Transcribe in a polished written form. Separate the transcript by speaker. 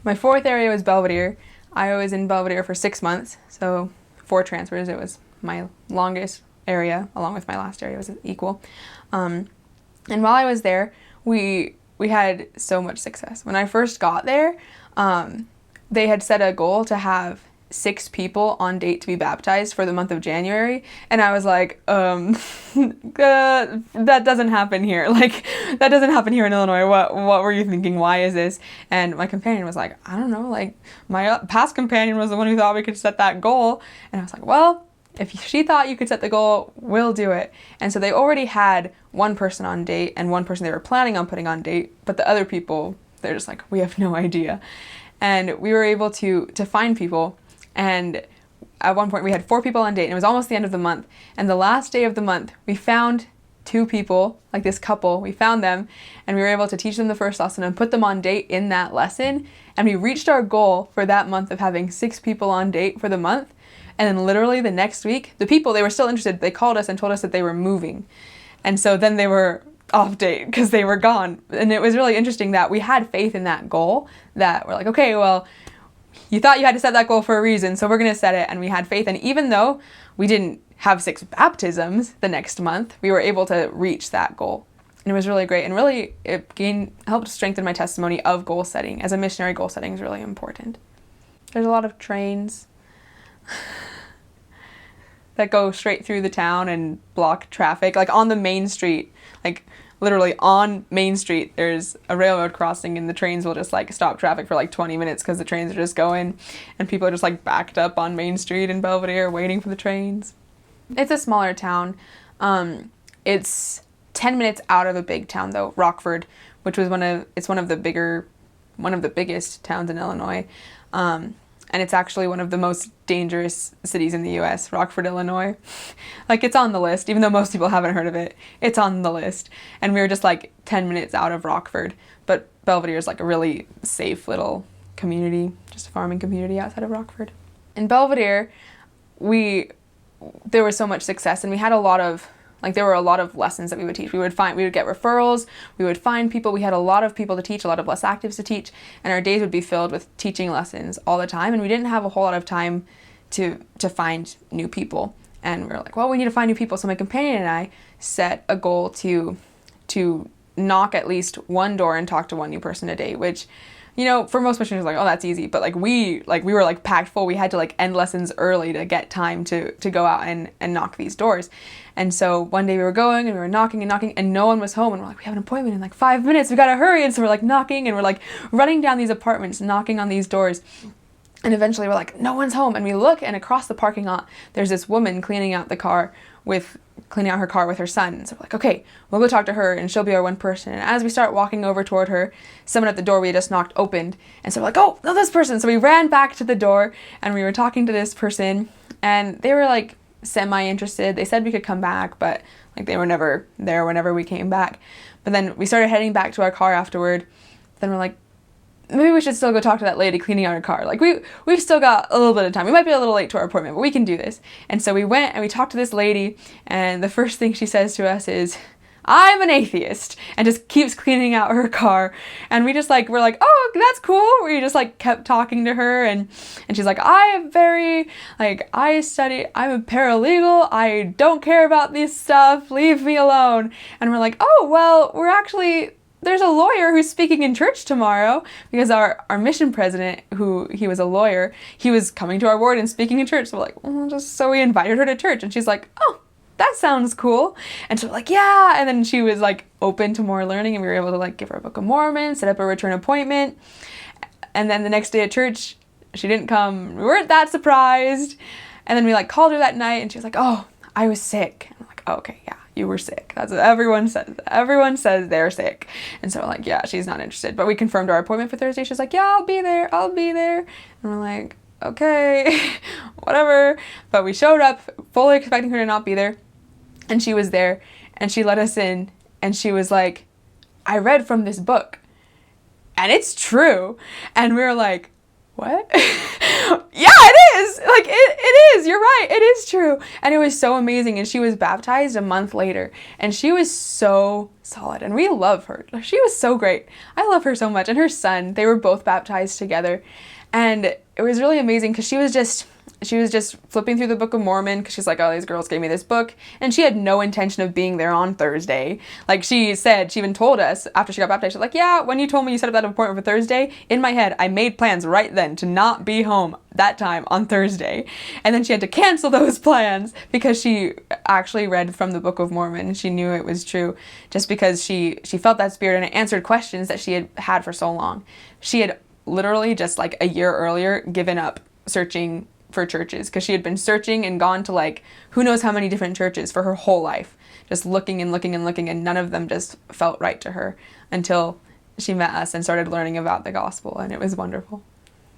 Speaker 1: My fourth area was Belvedere. I was in Belvedere for 6 months, so 4 transfers. It was my longest area, along with my last area was equal. And while I was there, we had so much success. When I first got there, they had set a goal to have 6 people on date to be baptized for the month of January, and I was like, that doesn't happen here. Like, that doesn't happen here in Illinois. What were you thinking? Why is this? And my companion was like, I don't know. Like, my past companion was the one who thought we could set that goal, and I was like, well, if she thought you could set the goal, we'll do it. And so they already had one person on date and one person they were planning on putting on date, but the other people, they're just like, we have no idea. And we were able to find people. And at one point we had 4 people on date, and it was almost the end of the month. And the last day of the month, we found 2 people, like this couple. We found them, and we were able to teach them the first lesson and put them on date in that lesson. And we reached our goal for that month of having 6 people on date for the month. And then literally the next week, the people, they were still interested. They called us and told us that they were moving. And so then they were off date because they were gone. And it was really interesting that we had faith in that goal, that we're like, okay, well, you thought you had to set that goal for a reason, so we're going to set it. And we had faith. And even though we didn't have 6 baptisms the next month, we were able to reach that goal. And it was really great. And really, it helped strengthen my testimony of goal setting. As a missionary, goal setting is really important. There's a lot of trains that go straight through the town and block traffic. Like on the main street, like literally on Main Street, there's a railroad crossing, and the trains will just like stop traffic for like 20 minutes because the trains are just going, and people are just like backed up on Main Street in Belvedere waiting for the trains. It's a smaller town. It's 10 minutes out of a big town though, Rockford, which was one of the biggest towns in Illinois. And it's actually one of the most dangerous cities in the U.S., Rockford, Illinois. Like, it's on the list, even though most people haven't heard of it. It's on the list. And we were just like 10 minutes out of Rockford. But Belvedere is like a really safe little community, just a farming community outside of Rockford. In Belvedere, there was so much success, and we had there were a lot of lessons that we would teach. We would get referrals, we would find people. We had a lot of people to teach, a lot of less actives to teach, and our days would be filled with teaching lessons all the time, and we didn't have a whole lot of time to find new people. And we were like, well, we need to find new people. So my companion and I set a goal to knock at least one door and talk to one new person a day, which, you know, for most missionaries, like, oh, that's easy. But we were like packed full. We had to like end lessons early to get time to go out and knock these doors. And so one day we were going and we were knocking and no one was home. And we're like, we have an appointment in like 5 minutes. We got to hurry. And so we're like knocking and we're like running down these apartments, knocking on these doors. And eventually we're like, no one's home. And we look, and across the parking lot, there's this woman cleaning out her car with her son. And so we're like, okay, we'll go talk to her and she'll be our one person. And as we start walking over toward her, someone at the door we had just knocked opened. And so we're like, oh, no, this person. So we ran back to the door and we were talking to this person, and they were like semi-interested. They said we could come back, but like they were never there whenever we came back. But then we started heading back to our car afterward. Then we're like, maybe we should still go talk to that lady cleaning out her car. Like, we've still got a little bit of time. We might be a little late to our appointment, but we can do this. And so we went and we talked to this lady, and the first thing she says to us is, I'm an atheist, and just keeps cleaning out her car. And we're like, oh, that's cool. We just like kept talking to her, and she's like, I'm a paralegal. I don't care about this stuff. Leave me alone. And we're like, oh, well, there's a lawyer who's speaking in church tomorrow, because our mission president, he was a lawyer, he was coming to our ward and speaking in church. So we're like, so we invited her to church, and she's like, oh, that sounds cool. And so we're like, yeah. And then she was like open to more learning, and we were able to like give her a Book of Mormon, set up a return appointment. And then the next day at church, she didn't come. We weren't that surprised. And then we like called her that night, and she was like, oh, I was sick. And I'm like, oh, okay, yeah. You were sick. That's what everyone says. Everyone says they're sick. And so we're like, yeah, she's not interested. But we confirmed our appointment for Thursday. She's like, yeah, I'll be there. And we're like, okay, whatever. But we showed up fully expecting her to not be there. And she was there. And she let us in. And she was like, I read from this book. And it's true. And we were like, what? Yeah, it is. Like it is. You're right. It is true. And it was so amazing. And she was baptized a month later. And she was so solid. And we love her. She was so great. I love her so much. And her son, they were both baptized together. And it was really amazing because she was just flipping through the Book of Mormon because she's like, oh, these girls gave me this book. And she had no intention of being there on Thursday. Like she even told us after she got baptized, she's like, yeah, when you told me you set up that appointment for Thursday, in my head, I made plans right then to not be home that time on Thursday. And then she had to cancel those plans because she actually read from the Book of Mormon and she knew it was true just because she felt that spirit and it answered questions that she had had for so long. She had literally just like a year earlier given up searching for churches because she had been searching and gone to like who knows how many different churches for her whole life, just looking and looking and looking, and none of them just felt right to her until she met us and started learning about the gospel, and it was wonderful.